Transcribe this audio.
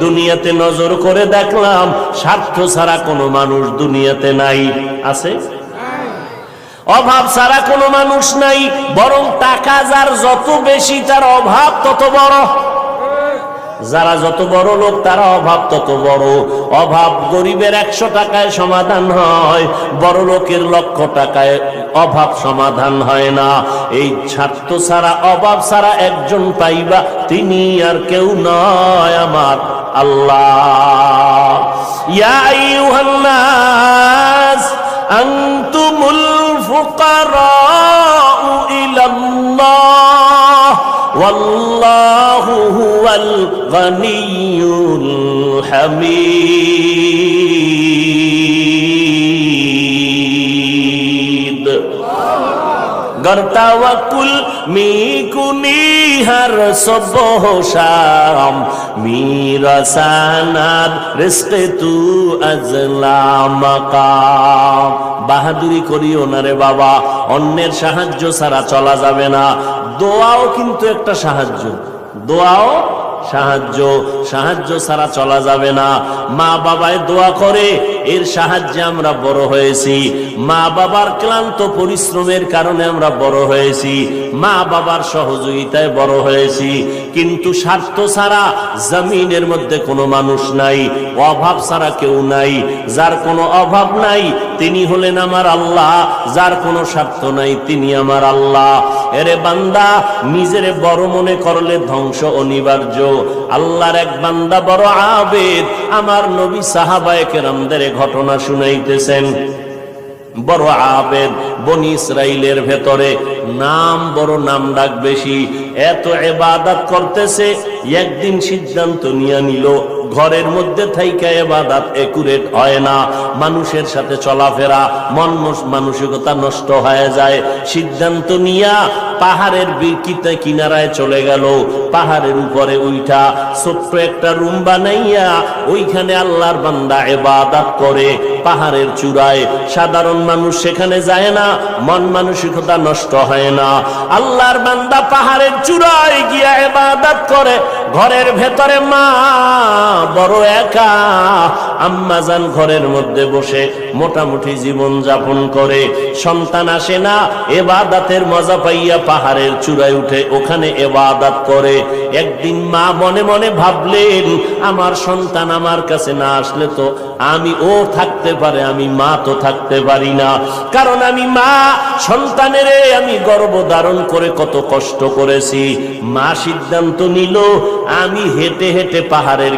দুনিয়াতে নজর করে দেখলাম স্বার্থ ছাড়া কোনো মানুষ দুনিয়াতে নাই। আছে? অভাব ছাড়া কোনো মানুষ নাই, বরং টাকা যার যত বেশি তার অভাব তত বড়। যারা যত বড় লোক তারা অভাব তত বড়। অভাব গরিবের 100 টাকায় সমাধান হয়, বড় লোকের 1,00,000 টাকায় অভাব সমাধান হয় না। এই স্বার্থ ছাড়া অভাব ছাড়া একজন পাইবা, তিনি আর কেউ নয়, আমার আল্লাহ। ইয়া আইয়ুহান নাস আনতুমুল ফুকারাউ ইলাল্লাহ ওয়াল্লাহু হুয়াল গনিয়্যুল হামিদ। গরতাওয়াকুল মিকুনি হর সবহ শাম মিরাসানাদ রিজকে তু আজলা মাকাম। বাহাদুরি করিও না রে বাবা, অন্যের সাহায্য ছাড়া চলা যাবে না। দোয়াও কিন্তু একটা সাহায্য, দোয়াও সাহায্য, সাহায্য ছাড়া চলা যাবে না। মা বাবায় দোয়া করে, এর সাহায্যে আমরা বড় হয়েছি। মা বাবার ক্লান্ত পরিশ্রমের কারণে আমরা বড় হয়েছি, মা বাবার সহযোগিতায় বড় হয়েছি। কিন্তু স্বার্থ ছাড়া জমিনের মধ্যে কোনো মানুষ নাই, অভাব ছাড়া কেউ নাই। যার কোনো অভাব নাই তিনি হলেন আমার আল্লাহ, যার কোনো স্বার্থ নাই তিনি আমার আল্লাহ। এরে বান্দা, নিজের বড় মনে করলে ধ্বংস অনিবার্য। আল্লাহর এক বান্দা বড় আবেদ, আমার নবী সাহাবায়ে কেরামদের ঘটনা শুনাইতেছেন। বড় আবেদ, বনি ইসরাইলের ভেতরে নাম বড়, নাম ডাক বেশি, এত ইবাদত করতেছে। একদিন সিদ্ধান্ত নিয়ে নিল, ঘরের মধ্যে থাইকা ইবাদত একুরেট হয় না, মানুষের সাথে চলাফেরা, মন মানসিকতা নষ্ট হয়ে যায়। সিদ্ধান্ত নিয়া পাহাড়ের বিকিতে কিনারায় চলে গেল। পাহাড়ের উপরে উঠা ছোট্ট একটা রুম বানাইয়া ওইখানে আল্লাহর বান্দা ইবাদত করে। পাহাড়ের চূড়ায় সাধারণ মানুষ সেখানে যায় না, মন মানসিকতা নষ্ট হয় না। আল্লাহর বান্দা পাহাড়ের চূড়ায় গিয়া ইবাদত করে। ঘরের ভেতরে মা বড় একা, আম্মাজান ঘরের মধ্যে বসে মোটামুটি জীবন যাপন করে। সন্তান আসে না, ইবাদতের মজা পাইয়া পাহাড়ের চূড়ায় উঠে ওখানে ইবাদত করে। একদিন মা মনে মনে ভাবলেন, আমার সন্তান আমার কাছে না আসলে তো আমি ও থাকতে পারে, আমি মা তো থাকতে পারি না। কারণ আমি মা, সন্তানের আমি গর্ভ ধারণ করে কত কষ্ট করেছি। মা সিদ্ধান্ত নিল, আমি হেঁটে হেঁটে পাহাড়ের